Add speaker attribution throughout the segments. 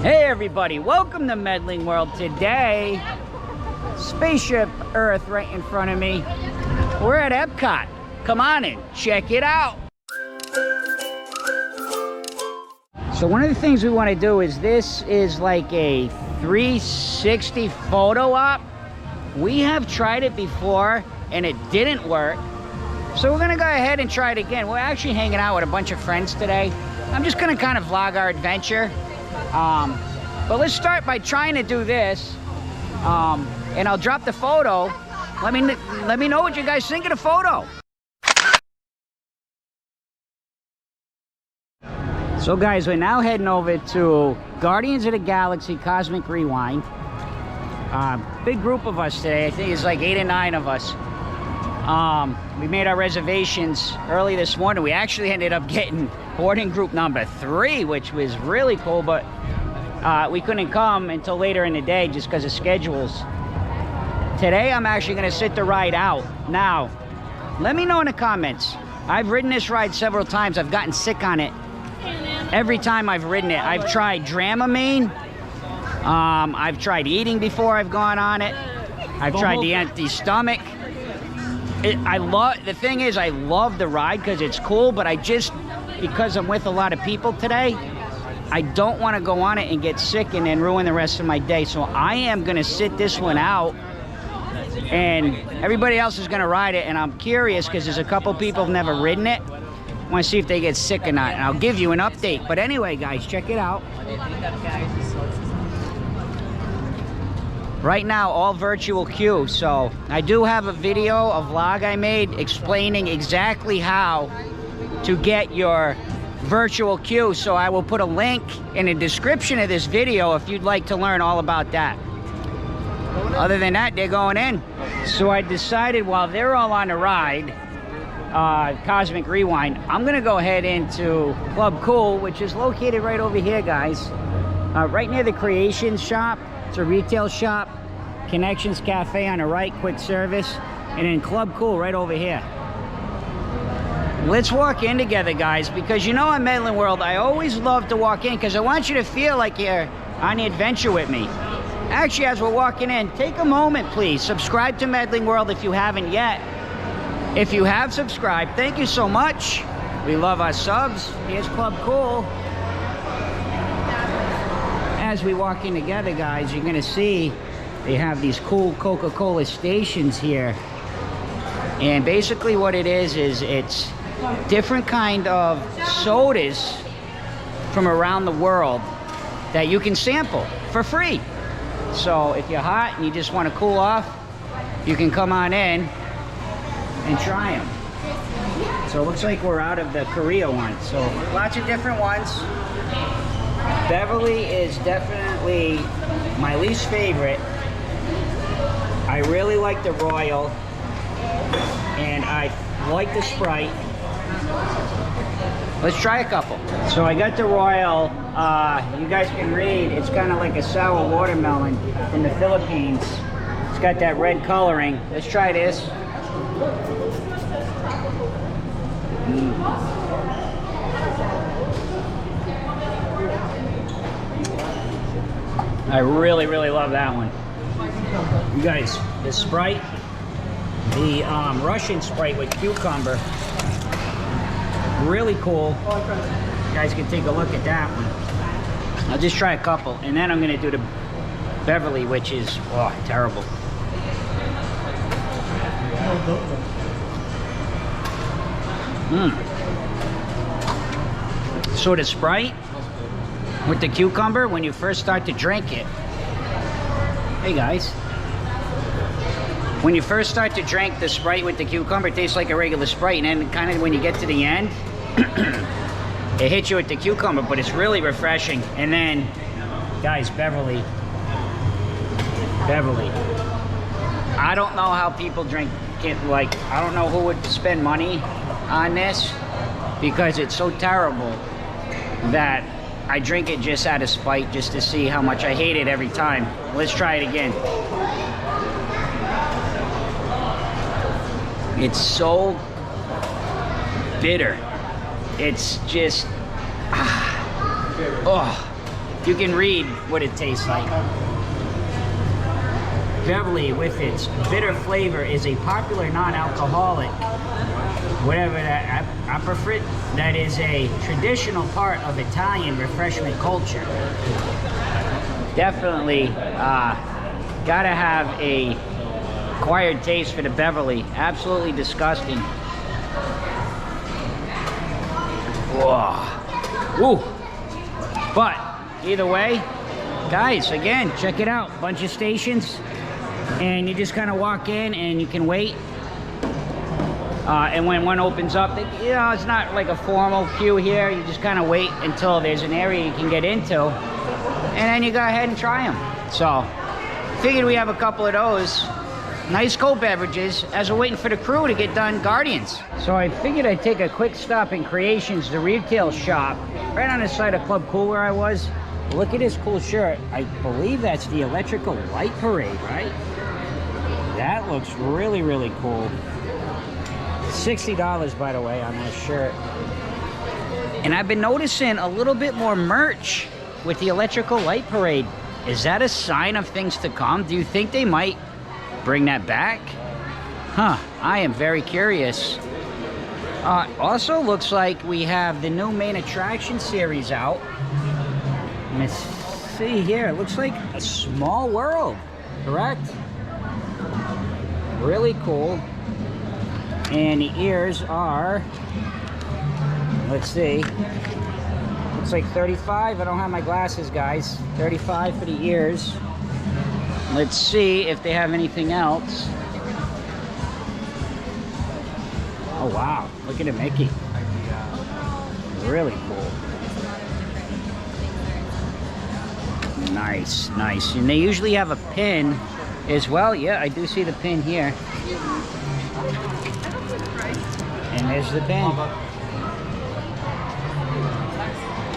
Speaker 1: Hey everybody, welcome to Medling World. Today, spaceship Earth right in front of me. We're at EPCOT. Come on in, check it out. So one of the things we want to do is, this is like a 360 photo op. We have tried it before and it didn't work. So we're gonna go ahead and try it again. We're actually hanging out with a bunch of friends today. I'm just gonna kind of vlog our adventure. But let's start by trying to do this. And I'll drop the photo. Let me know what you guys think of the photo. So guys, we're now heading over to Guardians of the Galaxy Cosmic Rewind. Big group of us today. I think it's like 8 or 9 of us. We made our reservations early this morning. We actually ended up getting boarding group number 3, which was really cool, but we couldn't come until later in the day just because of schedules. Today, I'm actually going to sit the ride out. Now, let me know in the comments. I've ridden this ride several times. I've gotten sick on it. Every time I've ridden it, I've tried Dramamine. I've tried eating before I've gone on it. I've tried the empty stomach. The thing is, I love the ride because it's cool, but because I'm with a lot of people today, I don't want to go on it and get sick and then ruin the rest of my day. So I am going to sit this one out, and everybody else is going to ride it. And I'm curious because there's a couple people who've never ridden it. I want to see if they get sick or not, and I'll give you an update. But anyway, guys, check it out. Right now, all virtual queue. So I do have a video, a vlog I made explaining exactly how to get your virtual queue. So I will put a link in the description of this video if you'd like to learn all about that. Other than that, they're going in. So I decided while they're all on the ride, Cosmic Rewind, I'm gonna go ahead into Club Cool, which is located right over here, guys. Right near the Creations shop. It's a retail shop. Connections Cafe on the right, quick service. And then Club Cool right over here. Let's walk in together, guys, because you know on Medling World, I always love to walk in because I want you to feel like you're on the adventure with me. Actually, as we're walking in, take a moment, please. Subscribe to Medling World if you haven't yet. If you have subscribed, thank you so much. We love our subs. Here's Club Cool. As we walk in together, guys, you're going to see they have these cool Coca-Cola stations here. And basically what it is it's different kind of sodas from around the world that you can sample for free. So if you're hot and you just want to cool off, you can come on in and try them. So it looks like we're out of the Korea one. So lots of different ones. Beverly is definitely my least favorite. I really like the Royal, and I like the Sprite. Let's try a couple. So I got the Royal. You guys can read, it's kind of like a sour watermelon from the Philippines. It's got that red coloring. Let's try this. I really, really love that one. You guys, the Sprite, the Russian Sprite with cucumber, really cool. You guys can take a look at that one. I'll just try a couple, and then I'm gonna do the Beverly, which is, oh, terrible. So the Sprite with the cucumber, when you first start to drink it, hey guys, when you first start to drink the Sprite with the cucumber, it tastes like a regular Sprite, and then kind of when you get to the end, it hits you with the cucumber, but it's really refreshing. And then, guys, Beverly. I don't know how people drink it. Like, I don't know who would spend money on this, because it's so terrible that I drink it just out of spite, just to see how much I hate it every time. Let's try it again. It's so bitter. It's just, oh, You can read what it tastes like. Beverly, with its bitter flavor, is a popular non-alcoholic, whatever that, I prefer, that is a traditional part of Italian refreshment culture. Definitely gotta have a acquired taste for the Beverly. Absolutely disgusting. Whoa. Woo. But either way, guys, again, check it out. Bunch of stations, and you just kind of walk in and you can wait. And when one opens up, you know, it's not like a formal queue here. You just kind of wait until there's an area you can get into, and then you go ahead and try them. So, figured we have a couple of those nice cold beverages as we're waiting for the crew to get done Guardians. So I figured I'd take a quick stop in Creations, the retail shop, right on the side of Club Cool where I was. Look at this cool shirt. I believe that's the Electrical Light Parade, right? That looks really, really cool. $60, by the way, on that shirt. And I've been noticing a little bit more merch with the Electrical Light Parade. Is that a sign of things to come? Do you think they might bring that back? Huh, I am very curious. Also looks like we have the new main attraction series out. Let's see here, it looks like a small world, correct? Really cool. And the ears are, let's see, looks like 35. I don't have my glasses, guys. 35 for the ears. Let's see if they have anything else. Oh wow, look at the Mickey. Really cool. Nice, nice. And they usually have a pin as well. Yeah, I do see the pin here. And there's the pin.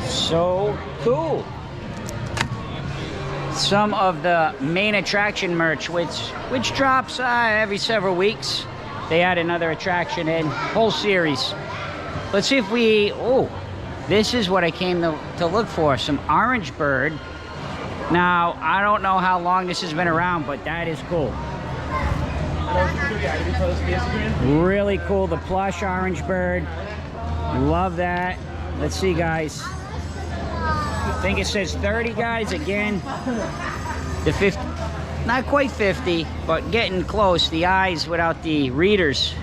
Speaker 1: So cool. Some of the main attraction merch, which drops every several weeks. They add another attraction in, whole series. Let's see if we, oh, this is what I came to look for, some Orange Bird. Now, I don't know how long this has been around, but that is cool. Really cool, the plush Orange Bird. Love that. Let's see, guys. I think it says 30, guys. Again, the 50, not quite 50, but getting close. The eyes without the readers,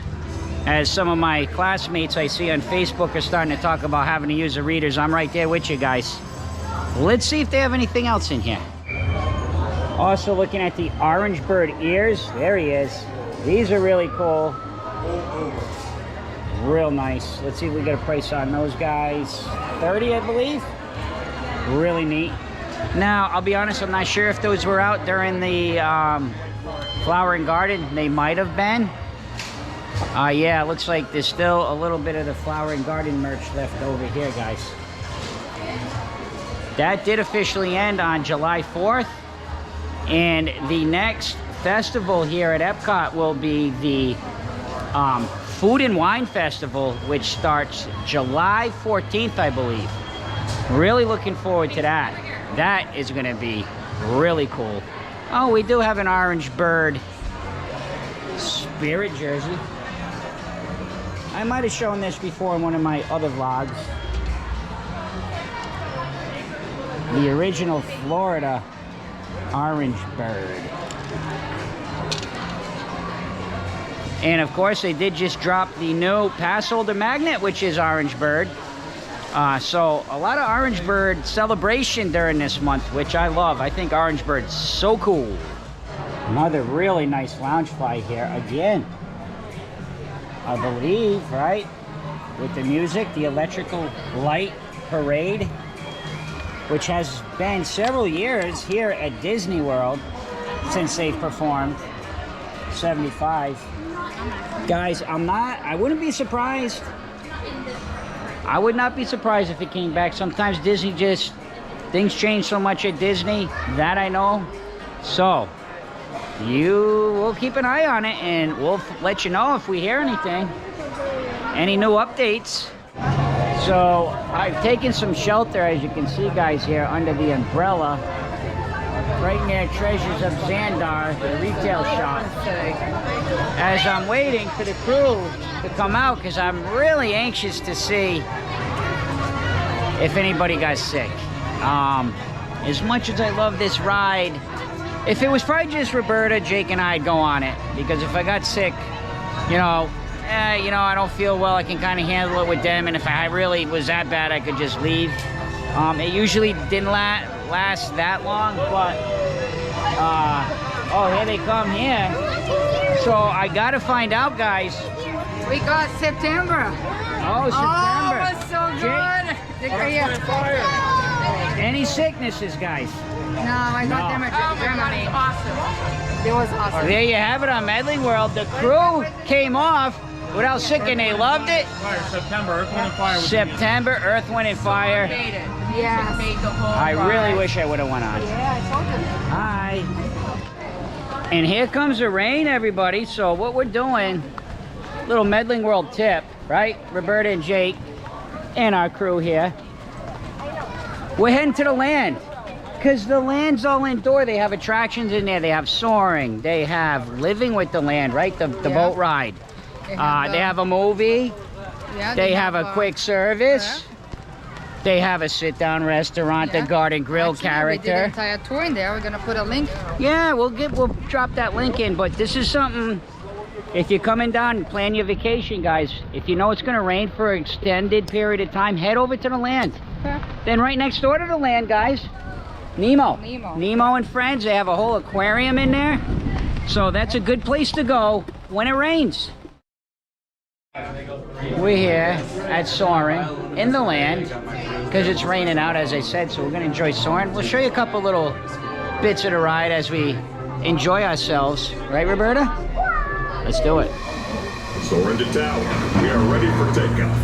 Speaker 1: as some of my classmates I see on Facebook are starting to talk about having to use the readers. I'm right there with you guys. Let's see if they have anything else in here. Also looking at the Orange Bird ears. There he is. These are really cool. Real nice. Let's see if we get a price on those guys. 30, I believe. Really neat. Now, I'll be honest, I'm not sure if those were out during the Flower and Garden. They might have been. Yeah, it looks like there's still a little bit of the Flower and Garden merch left over here, guys. That did officially end on July 4th. And the next festival here at EPCOT will be the Food and Wine Festival, which starts July 14th, I believe. Really looking forward to that. That is going to be really cool. Oh, we do have an Orange Bird Spirit jersey. I might have shown this before in one of my other vlogs. The original Florida Orange Bird. And of course, they did just drop the new pass holder magnet, which is Orange Bird. So a lot of Orange Bird celebration during this month, which I love. I think Orange Bird's so cool. Another really nice Loungefly here. Again, I believe, right? With the music, the Electrical Light Parade, which has been several years here at Disney World since they've performed. 75. Guys, I wouldn't be surprised. I would not be surprised if it came back. Sometimes Disney things change so much at Disney, that I know. So, we'll keep an eye on it and we'll let you know if we hear anything. Any new updates. So I've taken some shelter, as you can see, guys, here under the umbrella, right near Treasures of Xandar, the retail shop, as I'm waiting for the crew to come out, because I'm really anxious to see if anybody got sick. As much as I love this ride, if it was probably just Roberta, Jake, and I'd go on it, because if I got sick, you know, I don't feel well, I can kind of handle it with them, and if I really was that bad, I could just leave. It usually didn't last that long, but oh, here they come here. So I gotta find out, guys.
Speaker 2: We got September.
Speaker 1: Oh, September.
Speaker 2: Oh, it was so good.
Speaker 1: Any sicknesses, guys?
Speaker 2: No, I got them at Germany. Awesome. It was awesome.
Speaker 1: There you have it on Medling World. The crew came off without sick, and they loved it.
Speaker 3: September, Earth, Wind, and Fire.
Speaker 1: September, Earth, Wind, and Fire.
Speaker 2: Yeah.
Speaker 1: I really wish I would have went on.
Speaker 2: Yeah, I told you.
Speaker 1: Hi. And here comes the rain, everybody. So what we're doing, little Medling World tip, right? Roberta and Jake and our crew here. We're heading to the land, because the land's all indoor. They have attractions in there. They have soaring. They have living with the land, right? The boat ride. They have a movie.
Speaker 2: Yeah,
Speaker 1: they have a quick service.
Speaker 2: Yeah.
Speaker 1: They have a sit-down restaurant, the Garden Grill character.
Speaker 2: We did an entire tour in there. We're gonna put a link.
Speaker 1: Yeah, we'll drop that link in. But this is something. If you're coming down and plan your vacation, guys, if you know it's gonna rain for an extended period of time, head over to the land.
Speaker 2: Okay.
Speaker 1: Then right next door to the land, guys, Nemo and Friends. They have a whole aquarium in there, so that's a good place to go when it rains. We're here at Soaring in the land because it's raining out, as I said, so we're gonna enjoy Soaring. We'll show you a couple little bits of the ride as we enjoy ourselves, right, Roberta? Let's do it.
Speaker 4: Soaring to tower. We are ready for takeoff.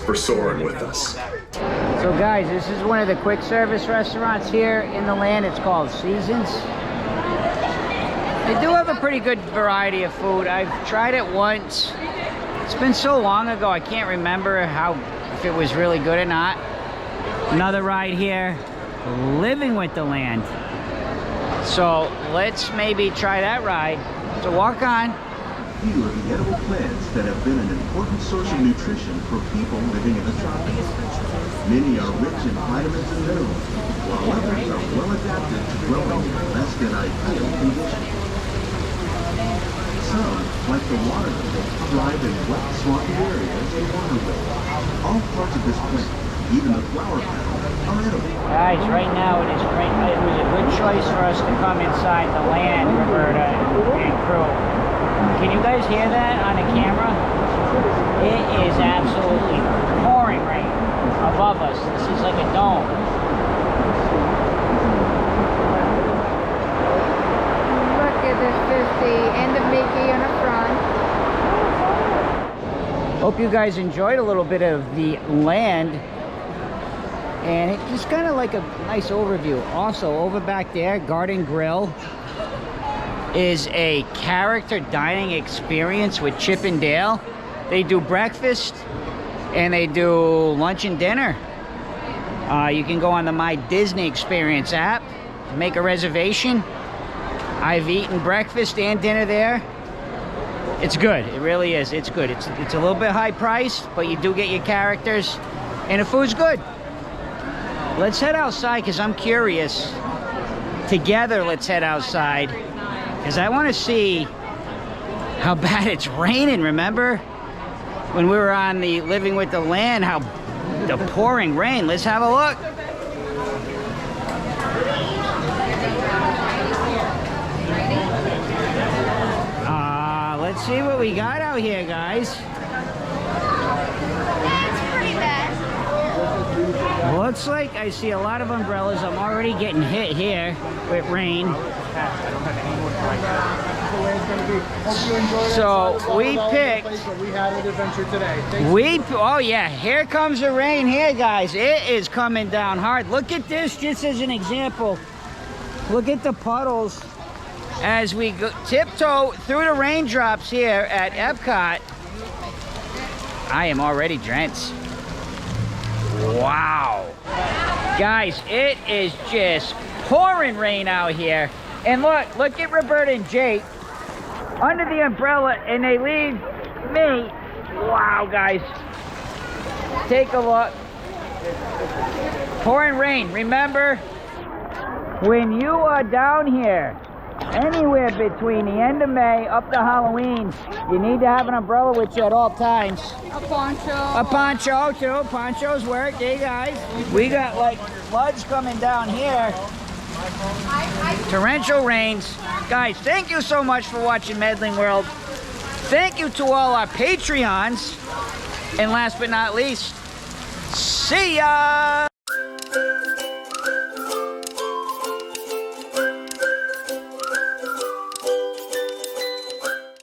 Speaker 4: For soaring with us.
Speaker 1: So guys, this is one of the quick service restaurants here in the land. It's called Seasons. They do have a pretty good variety of food. I've tried it once. It's been so long ago, I can't remember if it was really good or not. Another ride here, Living with the Land. So let's maybe try that ride. So walk on.
Speaker 5: Few are the edible plants that have been an important source of nutrition for people living in the tropics. Many are rich in vitamins and minerals, while others are well adapted to growing in less than ideal conditions. Some, like the water lily, thrive in wet, swampy areas and waterways. All parts of this plant, even the flower petals, are edible.
Speaker 1: Guys, right now it was a good choice for us to come inside the land, Roberta and crew. Can you guys hear that on the camera? It is absolutely pouring rain above us. This is like a dome.
Speaker 2: Look at the 50 and the Mickey on the front.
Speaker 1: Hope you guys enjoyed a little bit of the land. And it's just kind of like a nice overview. Also, over back there, Garden Grill is a character dining experience with Chip and Dale. They do breakfast and they do lunch and dinner. You can go on the My Disney Experience app, make a reservation, I've eaten breakfast and dinner there. It's good. It really is. It's good. It's a little bit high priced, but you do get your characters, and the food's good. Let's head outside because I'm curious. Together, let's head outside because I want to see how bad it's raining. Remember when we were on the Living with the Land, how the pouring rain. Let's have a look. Let's see what we got out here, guys.
Speaker 2: It's pretty bad.
Speaker 1: Looks like I see a lot of umbrellas. I'm already getting hit here with rain. So we picked. Oh yeah, here comes the rain here, guys. It is coming down hard. Look at this, just as an example. Look at the puddles as we go, tiptoe through the raindrops here at EPCOT. I am already drenched. Wow. Guys, it is just pouring rain out here. And look at Roberta and Jake under the umbrella, and they leave me. Wow, guys. Take a look. Pouring rain. Remember, when you are down here, anywhere between the end of May up to Halloween, you need to have an umbrella with you at all times.
Speaker 2: A poncho.
Speaker 1: A poncho too. Ponchos work. Hey guys, we got like floods coming down here. Torrential rains. Guys, thank you so much for watching Medling World. Thank you to all our Patreons. And last but not least, see ya!